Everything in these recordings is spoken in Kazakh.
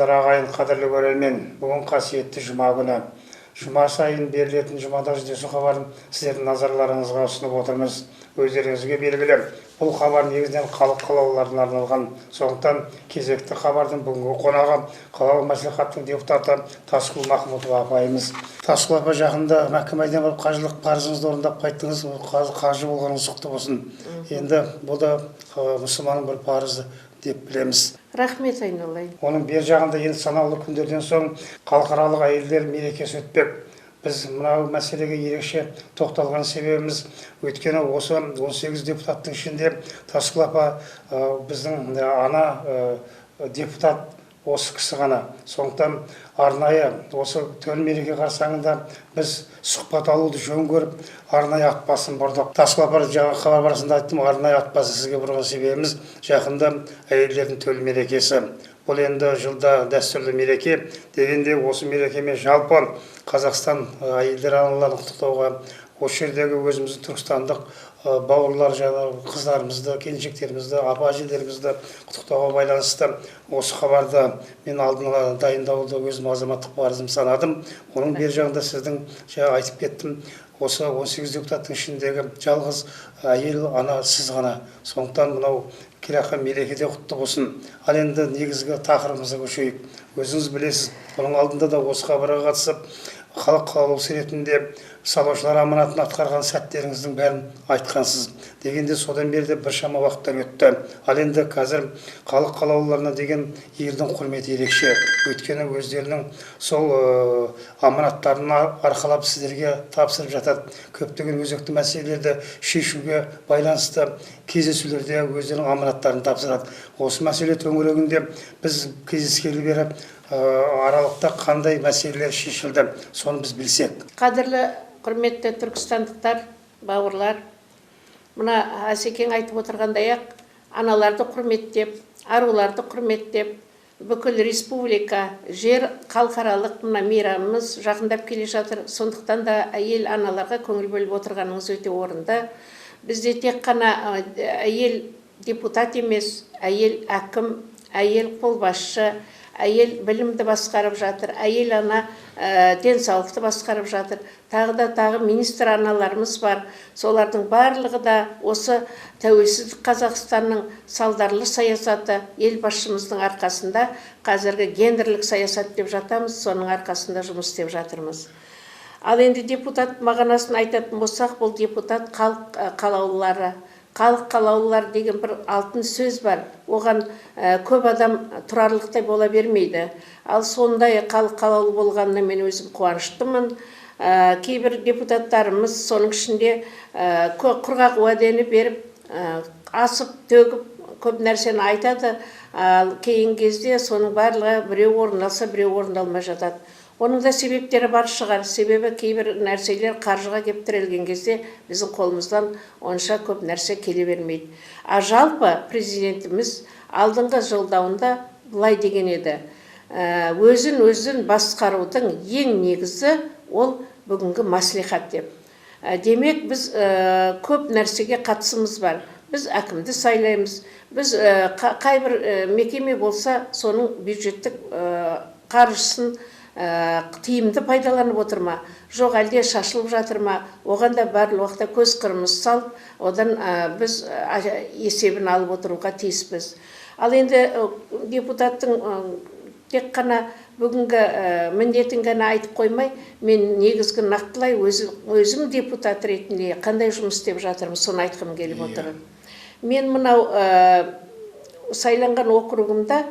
Құрметті ағайын, қадірлі көрермен, бүгін қасиетті жұма күні. Жұма сайын берілетін жұмада жүздесу хабарын сіздердің назарларыңызға ұсынып отырмыз. Өздеріңізге белгілі, бұл хабар негізінен халық қалаулыларына арналған. Сондықтан кезекті хабардың бүгінгі қонағы қалалық мәслихаттың депутаты Тасқұл Махмұтова апайымыз. Тасқұл апа, жақында Мәккә-Мәдина барып қажылық парызыңызды орындап қайттыңыз. Қажы болғаныңыз құтты болсын. Енді бұл да мұсылманның бір парызы деп білеміз. Рахмет, айналайын. Оның бер жағында енді санаулы күндерден соң халықаралық әйелдер мерекесі өтпек. Біз мынау мәселеге ерекше тоқталған себебіміз, өйткені осы 18 депутаттың ішінде Тасқұл апа біздің ана депутат осы кісі ғана. Сондықтан арнайы осы төл мереке қарсаңында біз сұхбат алуды жөн көріп, арнайы ат басын бұрдық. Тасқұл апа, жаңа хабар барысында айттым, арнайы ат басы сізге бұрған себебіміз жақында әйелдердің төл мерекесі. Бұл енді жылда дәстүрлі мереке дегенде осы мерекемен жалпы Қазақстан әйелдер аналарын құттықтауға, осы жердегі өзіміздің түркістандық бауырлар, қыздарымызды, келіншектерімізді, апа-әжелерімізді құттықтауға байланысты осы хабарды мен алдына дайындауды өзім азаматтық парызым санадым. Оның бер жағында сіздің айтып кеттім, осы 18 депутаттың ішіндегі жалғыз әйел ана сіз ғана. Сондықтан мынау келеаққан мерекеде құтты болсын. Ал енді негізгі тақырыбымызға көшейік. Өзіңіз білесіз, бұның алдында да осы хабарға қатысып, халық қалаулысы ретінде салушылар аманатын атқарған сәттеріңіздің бәрін айтқансыз. Дегенде содан бері біршама уақыттар өтті. Ал енді қазір халық қалаулыларына деген елдің құрметі ерекше. Өйткені өздерінің сол аманаттарын арқалап сіздерге тапсырып жатады. Көптеген өзекті мәселелерді шешуге байланысты кездесулерде өздерінің аманаттарын тапсырады. Осы мәселе төңірегінде біз кездескелі бері аралықта қандай мәселелер шешілді, соны біз білсек. Қадірлі құрметті түркістандықтар, бауырлар, мына Асекең айтып отырғандай-ақ, аналарды құрметтеп, аруларды құрметтеп, бүкіл республика, жер халықаралық мына мейрамымыз жақындап келе жатыр. Сондықтан да әйел аналарға көңіл бөліп отырғаныңыз өте орынды. Бізде тек қана әйел депутат емес, әйел әкім, әйел қолбасшы, әйел білімді басқарып жатыр, әйел ана денсаулықты басқарып жатыр. Тағы министр аналарымыз бар. Солардың барлығы да осы тәуелсіздік Қазақстанның салдарлы саясаты елбасшымыздың арқасында қазіргі гендерлік саясат деп жатамыз, соның арқасында жұмыс істеп жатырмыз. Ал енді депутат мағынасын айтатын болсақ, бұл депутат халық қалаулылары. Халық қалаулылар деген бір алтын сөз бар. Оған көп адам тұрарлықтай бола бермейді. Ал сондай халық қалаулы болғанына мен өзім қуаныштымын. Кейбір депутаттарымыз соның ішінде құрғақ уәдені беріп, асып төгіп көп нәрсені айтады. Кейін кезде соның барлығы біреу орындалса, біреу орындалмай жатады. Оның да себептері бар шығар. Себебі кейбір нәрселер қаржыға кеп тірелген кезде біздің қолымыздан онша көп нәрсе келе бермейді. Жалпы президентіміз алдыңғы жолдауында былай деген еді. Өзін басқарудың ең негізі ол бүгінгі мәслихат деп. Демек, біз көп нәрсеге қатысымыз бар. Біз әкімді сайлаймыз. Біз қайбір мекеме болса, соның бюджеттік қаржысын тиімді пайдаланып отыр ма, жоқ әлде шашылып жатыр ма, оған да барлық уақытта көз қырымыз салып, одан біз есебін алып отыруға тиіспіз. Ал енді депутаттың тек қана бүгінгі міндетін ғана айтып қоймай, мен негізгі нақтылай өзім депутат ретінде қандай жұмыс істеп жатырмын, соны айтқым келіп отыр. Мен мынау сайланған округымда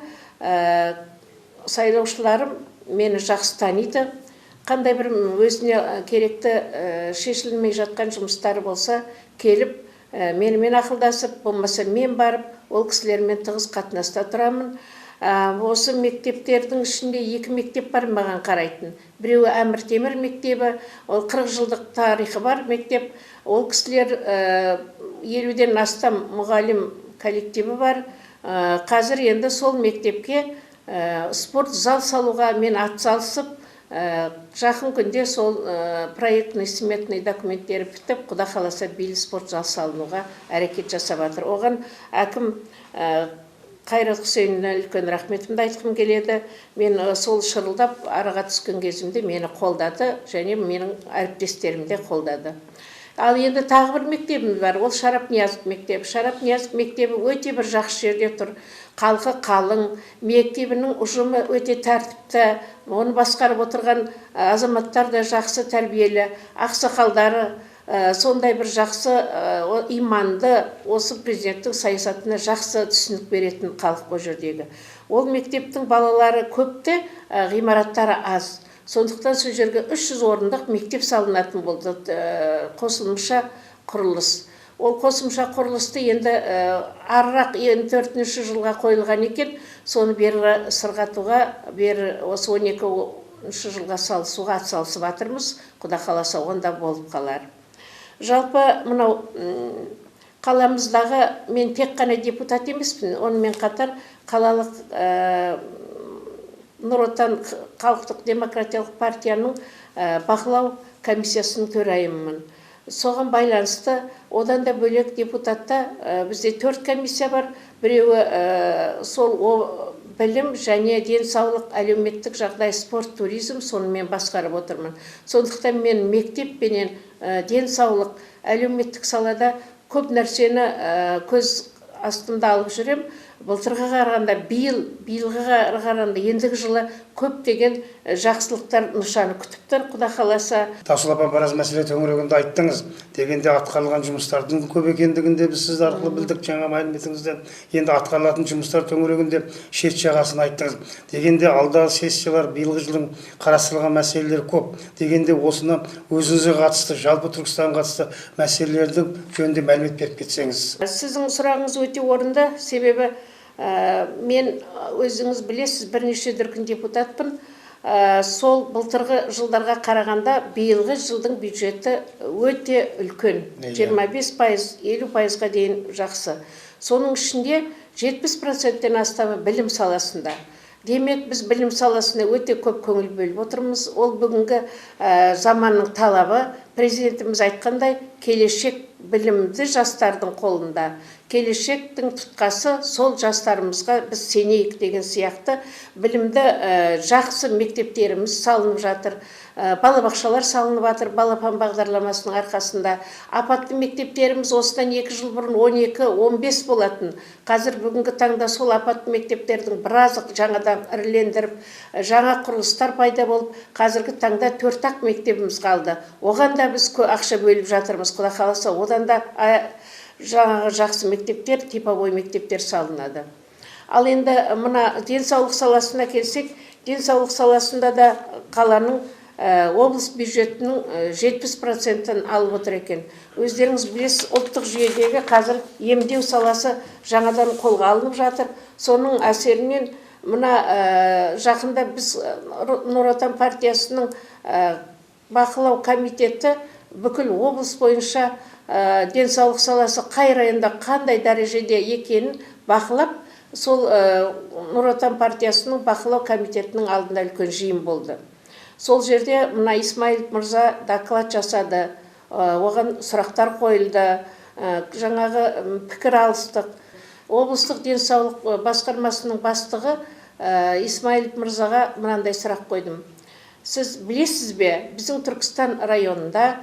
сайлаушыларым мені жақсы таниды. Қандай бір өзіне керекті шешілмей жатқан жұмыстары болса, келіп, менімен ақылдасып, болмаса мен барып, ол кісілермен тығыз қатынаста тұрамын. Осы мектептердің ішінде 2 мектеп бар маған қарайтын. Біреуі Әмір Темір мектебі, ол 40 жылдық тарихы бар мектеп. Ол кісілер 50-ден астам мұғалім коллективі бар. Қазір енді сол мектепке спорт зал салуға мен атсалысып, жақын күнде сол проектный сметный документтері бітіп, құда қаласа бейлі спорт зал салынуға әрекет жасап жатыр. Оған әкім Қайрат Құсейініне үлкен рахметімді айтқым келеді. Мен сол шырылдап араға түскен кезімде мені қолдады және менің әріптестерім де қолдады. Ал енді тағы бір мектебім бар, ол Шарапниязов мектебі. Шарапниязов мектебі өте бір жақсы жерде тұр. Халқы қалың, мектебінің ұжымы өте тәртіпті, оны басқарып отырған азаматтар да жақсы тәрбиелі, ақсақалдары сондай бір жақсы иманды, осы президенттің саясатына жақсы түсінік беретін халық бұл жердегі. Ол мектептің балалары көпті, ғимараттары аз. Сондықтан сол жерге 300 орындық мектеп салынатын болды, қосылмыша құрылыс. Ол қосымша құрылысты енді арырақ 4-ші жылға қойылған екен, соны бері сырғатуға, бері осы 12-ші жылға суға атсалысып жатырмыз, Құда қаласа онда болып қалар. Жалпы мынау қаламыздағы мен тек қана депутат емеспін, онымен қатар қалалық Нұр Отан халықтық демократиялық партияның бақылау комиссиясының төрайымымын. Соған байланысты одан да бөлек депутатта бізде 4 комиссия бар. Біреуі сол білім және денсаулық, әлеуметтік жағдай, спорт, туризм, соны мен басқарып отырмын. Сондықтан мен мектеп пенен денсаулық, әлеуметтік салада көп нәрсені көз астымда алып жүрем. Былтырға қарағанда, биылға қарағанда ендігі жылы көптеген жақсылықтар нышаны күтіп тұр, Құда қаласа. Тасыл апа біраз мәселе төңірегінде айттыңыз. Дегенде атқарылған жұмыстардың көп екендігінде біз сіз арқылы білдік, жаңа мәліметіңізден. Енді атқарылатын жұмыстар төңірегінде шет жағасын айттыңыз. Дегенде алдағы сессиялар, биылғы жылдың қарастырылған мәселелер көп. Дегенде осыны өзіңізге қатысты, жалпы Түркістанға қатысты мәселелердің жөнінде мәлімет беріп кетсеңіз. Сіздің сұрағыңыз өте орынды, себебі мен өзіңіз білесіз, бірнеше дүркін депутатпын. Сол былтырғы жылдарға қарағанда биылғы жылдың бюджеті өте үлкен. 25%, 50%-ға дейін жақсы. Соның ішінде 70%-тен астамы білім саласында. Демек, біз білім саласына өте көп көңіл бөліп отырмыз. Ол бүгінгі заманның талабы, президентіміз айтқандай, келешек білімді жастардың қолында. Келешектің тұтқасы сол жастарымызға біз сенейік деген сияқты білімді жақсы мектептеріміз салынып жатыр. Балабақшалар салынып жатыр, балапан бағдарламасының арқасында. Апатты мектептеріміз осыдан 2 жыл бұрын 12-15 болатын. Қазір бүгінгі таңда сол апатты мектептердің біразы жаңадан ірілендіріп, жаңа құрылыстар пайда болып, қазіргі таңда 4-ақ мектебіміз қалды. Оған да біз ақша бөліп жатырмыз, Құда қаласа, одан да жаңағы жақсы мектептер, типовой мектептер салынады. Ал енді мына денсаулық саласына келсек, денсаулық саласында да қаланың облыс бюджетінің 70%-ін алып отыр екен. Өздеріңіз білесіз, ұлттық жүйедегі қазір емдеу саласы жаңадан қолға алынып жатыр. Соның әсерінен мына жақында біз Нұр Отан партиясының бақылау комитеті бүкіл облыс бойынша денсаулық саласы қай районда қандай дәрежеде екенін бақылап, сол Нұр Отан партиясының бақылау комитетінің алдында үлкен жиын болды. Сол жерде мына Исмаилов мырза доклад жасады, оған сұрақтар қойылды, жаңағы пікір алыстық. Облыстық денсаулық басқармасының бастығы Исмаилов мырзаға мынандай сұрақ қойдым. Сіз білесіз бе, біздің Түркістан районында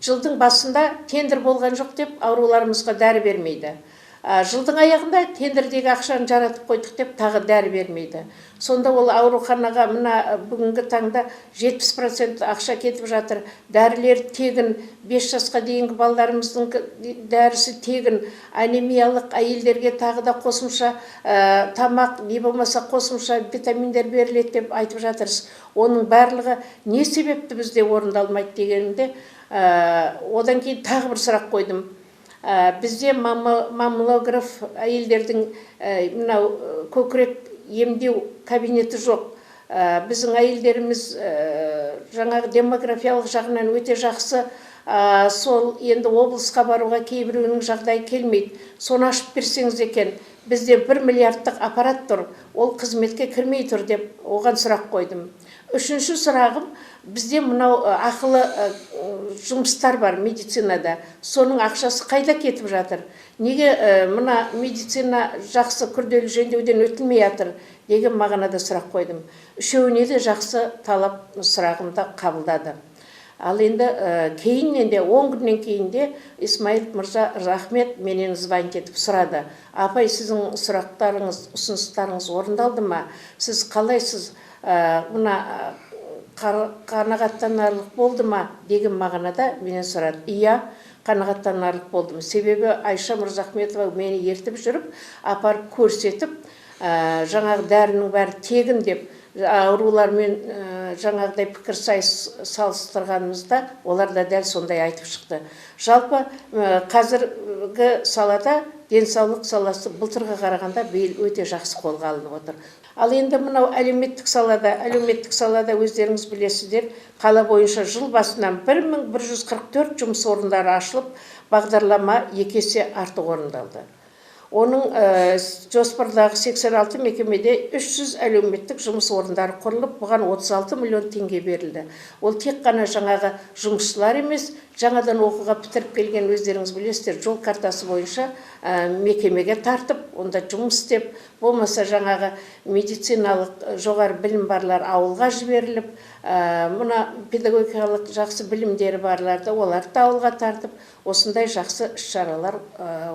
жылдың басында тендер болған жоқ деп ауруларымызға дәрі бермейді. Жылдың аяғында тендердегі ақшаны жаратып қойдық деп тағы дәрі бермейді. Сонда ол ауруханаға мына бүгінгі таңда 70% ақша кетіп жатыр. Дәрілер тегін, 5 жасқа дейінгі балдарымыздың дәрісі тегін, анемиялық әйелдерге тағы да қосымша тамақ, не болмаса қосымша витаминдер беріледі деп айтып жатырсыз. Оның барлығы не себепті бізде орындалмайды дегенімде, одан кейін тағы бір сұрақ қойдым. Бізде маммограф әйелдердің көкірек емдеу кабинеті жоқ. Біздің әйелдеріміз жаңағы демографиялық жағынан өте жақсы. Сол енді облысқа баруға кейбіреуінің жағдайы келмейді. Соны ашып берсеңіз екен, бізде 1 миллиардтық аппарат тұр, ол қызметке кірмей тұр деп оған сұрақ қойдым. Үшінші сұрағым, бізде мынау ақылы жұмыстар бар медицинада. Соның ақшасы қайда кетіп жатыр? Неге мына медицина жақсы күрделі жөндеуден өтілмей жатыр деген мағынада сұрақ қойдым. Үшеуіне де жақсы талап сұрағымды қабылдады. Ал енді кейіннен де 10 күннен кейін де Исмаил мырза рахмет менен звонить етіп сұрады. Апай, сіздің сұрақтарыңыз, ұсыныстарыңыз орындалды ма? Сіз қалайсыз? Мына қанағаттанарлық болды ма деген мағынада менен сұрады. Иә, қанағаттанарлық болдым. Себебі Айша Мырзахметова мені ертіп жүріп, апарып көрсетіп, жаңағы дәрінің бәрі тегін деп аурулармен жаңағыдай пікір салыстырғанымызда олар да дәл сондай айтып шықты. Жалпы қазіргі салада денсаулық саласы былтырға қарағанда биыл өте жақсы қолға алынып отыр. Ал енді мынау әлеуметтік салада өздеріңіз білесіздер, қала бойынша жыл басынан 1144 жұмыс орындары ашылып, бағдарлама 2 есе артық орындалды. Оның жоспардағы 86 мекемеде 300 әлеуметтік жұмыс орындары құрылып, бұған 36 миллион теңге берілді. Ол тек қана жаңағы жұмысшылар емес, жаңадан оқуға бітіріп келген өздеріңіз білесіздер, жол картасы бойынша мекемеге тартып, онда жұмыс істеп, болмаса жаңағы медициналық жоғары білім барлар ауылға жіберіліп, мына педагогикалық жақсы білімдері барларды оларды ауылға тартып, осындай жақсы іс-шаралар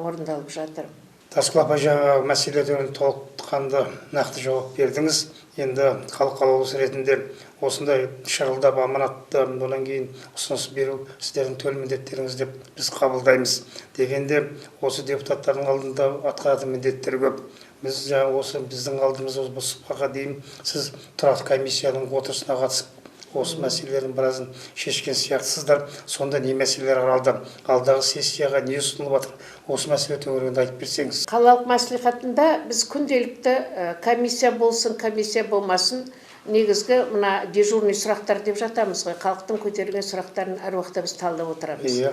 орындалып жатыр. Тасқұл апай, жаңағы мәселеден толыққанды нақты жауап бердіңіз. Енді халық қалаулысы ретінде осындай шырылдап аманатты одан кейін ұсыныс беру сіздердің төл міндеттеріңіз деп біз қабылдаймыз. Дегенде осы депутаттардың алдында атқаратын міндеттер көп. Біз осы біздің алдымызда бұл сұхбатқа дейін сіз тұрақты комиссияның отырысына қатысып осы мәселелердің біразын шешкен сияқтысыздар. Сонда не мәселелер қаралды? Алдағы сессияға не ұсынылып жатыр? Осы мәселе төңірегінде айтып берсеңіз. Қалалық мәслихатында біз күнделікті комиссия болсын, комиссия болмасын, негізгі мына дежурный сұрақтар деп жатамыз ғой, халықтың көтерілген сұрақтарын әр уақытта біз талдап отырамыз.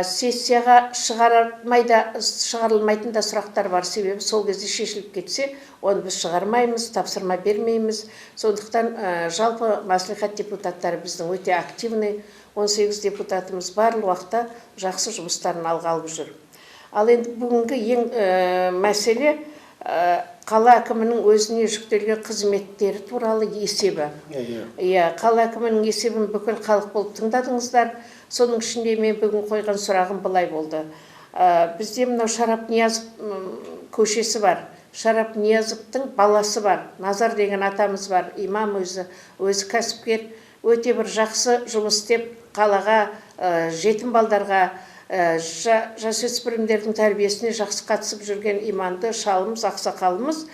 Сессияға шығарылмайтын да сұрақтар бар, себебі сол кезде шешіліп кетсе, оны біз шығармаймыз, тапсырма бермейміз. Сондықтан жалпы мәслихат депутаттары біздің өте активный, 18 депутатымыз барлық уақытта жақсы жұмыстарын алға алып жүр. Ал енді бүгінгі ең мәселе қала әкімінің өзіне жүктелген қызметтері туралы есебі. Қала әкімінің есебін бүкіл халық болып тыңдадыңыздар. Соның ішінде мен бүгін қойған сұрағым былай болды. Бізде мынау Шарап Ниязов көшесі бар. Шарап Ниязовтың баласы бар. Назар деген атамыз бар. Имам өзі кәсіпкер. Өте бір жақсы жұмыс істеп, қалаға, жетім балдарға, жасөспірімдердің тәрбиесіне жақсы қатысып жүрген иманды шалымыз, ақсақалымыз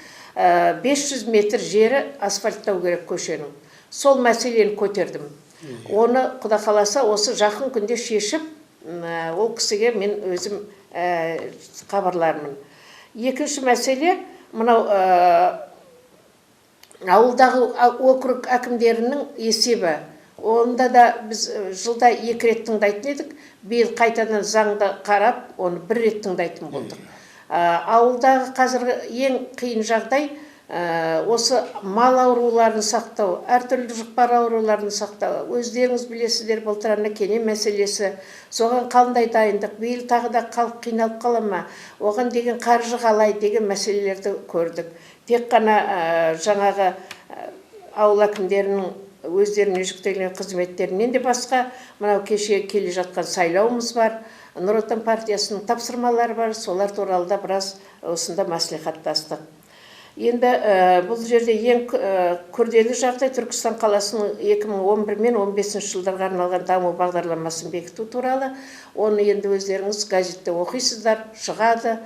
500 метр жері асфальттау керек көшенің. Сол мәселені көтердім. Оны құда қаласа осы жақын күнде шешіп, ол кісіге мен өзім хабарлармын. Екінші мәселе, мынау ауылдағы округ әкімдерінің есебі. Онда да біз жылда 2 рет тыңдайтын едік. Биыл қайтадан заңды қарап, оны 1 рет тыңдайтын болдық. Ауылдағы қазіргі ең қиын жағдай осы мал ауруларын сақтау, әртүрлі жұқпар ауруларын сақтау. Өздеріңіз білесіздер, былтыр кене мәселесі, соған қандай дайындық, биыл тағы да халық қиналып қала ма, оған деген қаржы қалай деген мәселелерді көрдік. Тек қана жаңағы ауыл әкімдерінің өздеріне жүктелген қызметтерінен де басқа, мынау кеше келе жатқан сайлауымыз бар, Нұр Отан партиясының тапсырмалары бар, солар туралы да біраз осында мәслихаттастық. Енді бұл жерде ең күрделі жағдай Түркістан қаласының 2011 мен 15 жылдарға арналған даму бағдарламасын бекіту туралы. Оны енді өздеріңіз газетте оқисыздар, шығады.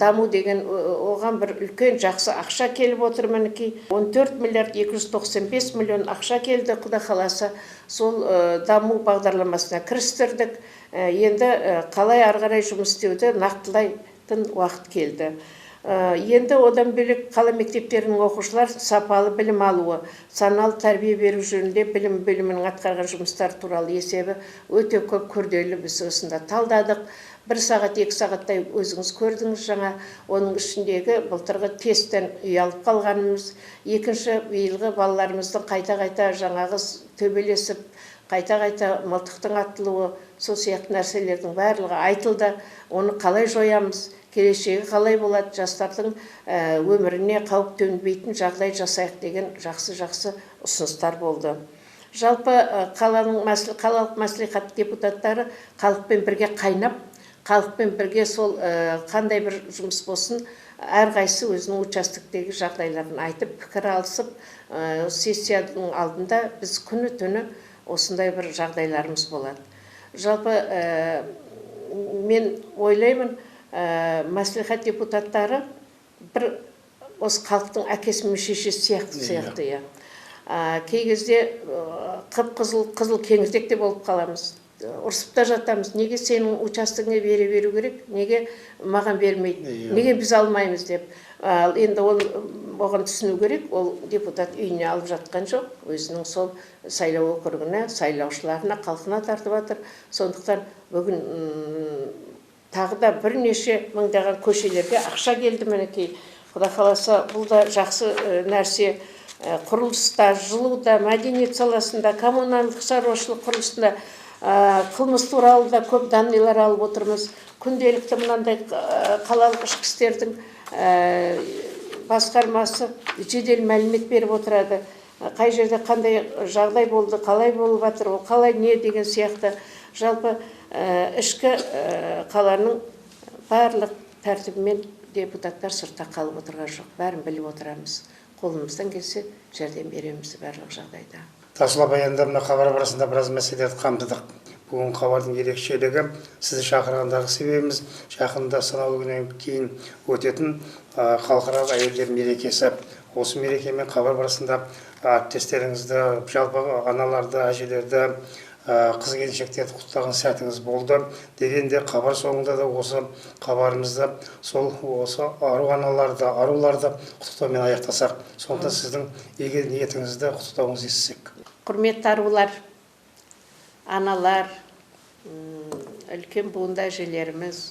Даму деген оған бір үлкен жақсы ақша келіп отыр мінекей. 14 миллиард 295 миллион ақша келді, құда қаласа. Сол даму бағдарламасына кірістірдік. Енді қалай ары қарай жұмыс істеуді нақтылайтын уақыт келді. Енді одан бөлек қала мектептерінің оқушылар сапалы білім алуы, саналы тәрбие беру жөнінде білім бөлімінің атқарған жұмыстары туралы есебі өте көп, күрделі. Біз осында талдадық. 1 сағат 2 сағаттай өзіңіз көрдіңіз жаңа. Оның ішіндегі былтырғы тесттен ұялып қалғанымыз, екінші биылғы балаларымыздың қайта-қайта жаңағы төбелесіп, қайта-қайта мылтықтың атылуы, сол сияқты нәрселердің барлығы айтылды. Оны қалай жоямыз, келешегі қалай болады, жастардың өміріне қауіп төнбейтін жағдай жасайық деген жақсы ұсыныстар болды. Жалпы қалалық мәслихат депутаттары халықпен бірге қайнап, халықпен бірге сол қандай бір жұмыс болсын, әрқайсысы өзінің участоктегі жағдайларын айтып, пікір алысып, сессияның алдында біз күні-түні осындай бір жағдайларымыз болады. Жалпы мен ойлаймын, мәслихат депутаттары бір осы халықтың әкесі мен шешесі сияқты. Кей кезде қып-қызыл кеңірдек те болып қаламыз. Ұрсып та жатамыз. Неге сенің участогыңа беру керек? Неге маған бермейді? Неге біз алмаймыз деп. Енді оған түсіну керек. Ол депутат үйіне алып жатқан жоқ. Өзінің сол сайлау округіне, сайлаушыларына, халқына тартып жатыр. Сондықтан бүгін тағы да бірнеше мыңдаған көшелерге ақша келді мінекей. Құда қаласа, бұл да жақсы нәрсе. Құрылыста, жылуда, мәдениет саласында, коммуналдық шаруашылық құрылысында, қылмыс туралы да көп данныйлар алып отырмыз. Күнделікті мынандай қалалық ішкі істердің басқармасы жедел мәлімет беріп отырады. Қай жерде қандай жағдай болды, қалай болып жатыр, ол қалай не деген сияқты. Жалпы ішкі қаланың барлық тәртібімен депутаттар сыртта қалып отырған жоқ. Бәрін біліп отырамыз. Қолымыздан келсе жәрдем береміз барлық жағдайда. Тасыл апай, енді мына хабар барысында біраз мәселелерді қамтыдық. Бүгін хабардың ерекшелігі, сізді шақырғандағы себебіміз жақында санаулы күннен кейін өтетін халықаралық әйелдер мерекесі. Осы мерекемен хабар барысында әріптестеріңізді, жалпы аналарды, әжелерді, қыз-келіншектерді құттықтаған сәтіңіз болды. Дегенде хабар соңында да осы хабарымызды осы аруларды құттықтаумен аяқтасақ. Сондықтан сіздің игі ниетіңізді құттықтауыңызды естісек. Құрметті арулар, аналар, үлкен буынды әжелеріміз,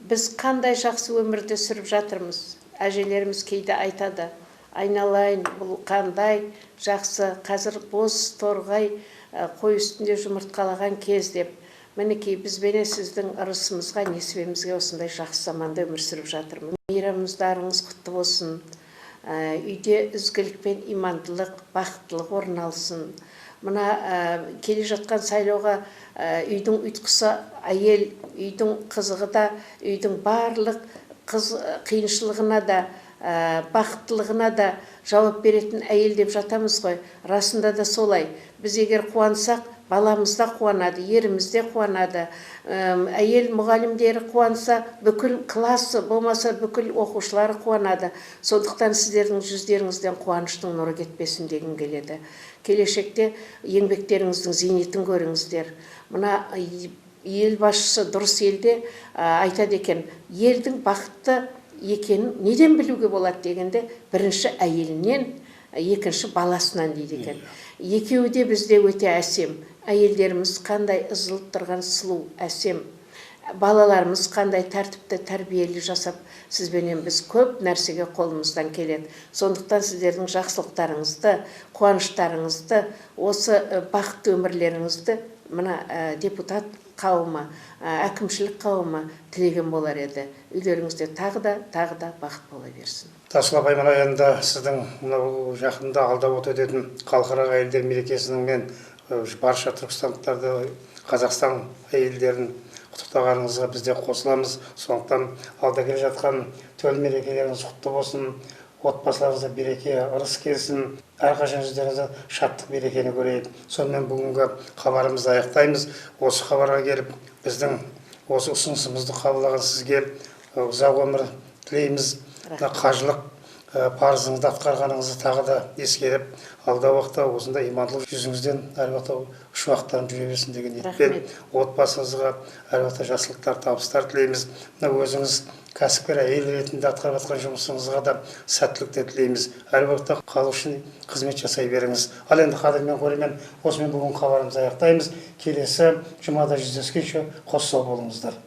біз қандай жақсы өмірді сүріп жатырмыз. Әжелеріміз кейде айтады: айналайын, бұл қандай жақсы, қазір бос торғай қой үстінде жұмыртқалаған кез деп. Мінекей, біз бен сіздің ырысымызға, несібемізге осындай жақсы заманда өмір сүріп жатырмыз. Мейрамдарыңыз құтты болсын. Үйде ізгілік пен имандылық, бақыттылық орын алсын. Мына келе жатқан сайлауға үйдің ұйтқысы әйел, үйдің қызығы да, үйдің барлық қиыншылығына да, бақыттылығына да жауап беретін әйел деп жатамыз ғой. Расында да солай. Біз егер қуансақ, баламыз да қуанады, еріміз де қуанады. Әйел мұғалімдері қуанса, бүкіл классы, болмаса бүкіл оқушылары қуанады. Сондықтан сіздердің жүздеріңізден қуаныштың нұры кетпесін дегім келеді. Келешекте еңбектеріңіздің зейнетін көріңіздер. Мына ел басшысы дұрыс елде айтады екен, елдің бақытты екенін неден білуге болады дегенде, бірінші әйелінен, екінші баласынан дейді екен. Екеуі де бізде өте әсем. Әйелдеріміз қандай ызылып тұрған сұлу, әсем. Балаларымыз қандай тәртіпті, тәрбиелі жасап, сізбенен біз көп нәрсеге қолымыздан келеді. Сондықтан сіздердің жақсылықтарыңызды, қуаныштарыңызды, осы бақытты өмірлеріңізді мына депутат қауымы, әкімшілік қауымы тілеген болар еді. Үйлеріңізде тағы да бақыт бола берсін. Тасыл апай, мына енді сіздің жақында алдап өтетін халықаралық әйелдер мерекесінің мен барша түркістандықтарды, Қазақстан әйелдерін құттықтағаныңызға біз де қосыламыз. Сондықтан алда келе жатқан төл мерекелеріңіз құтты болсын, отбасыларыңызда береке, ырыс келсін, әрқашан жүздеріңізде шаттық, берекені көрейік. Сонымен бүгінгі хабарымызды аяқтаймыз. Осы хабарға келіп, біздің осы ұсынысымызды қабылдаған сізге ұзақ өмір тілейміз. Қажылық парызыңызды атқарғаныңызды тағы да ескеріп, алдағы уақытта осындай имандылық жүзіңізден әр уақытта шуақтарың жүре берсін деген ниетпен отбасыңызға әр уақытта жақсылықтар, табыстар тілейміз. Өзіңіз кәсіпкер әйел ретінде атқарып жатқан жұмысыңызға да сәттілік тілейміз. Әр уақытта халық үшін қызмет жасай беріңіз. Ал енді қадірмен көрермен, осымен бүгін хабарымызды аяқтаймыз. Келесі жұмада жүздескенше қос сау болыңыздар.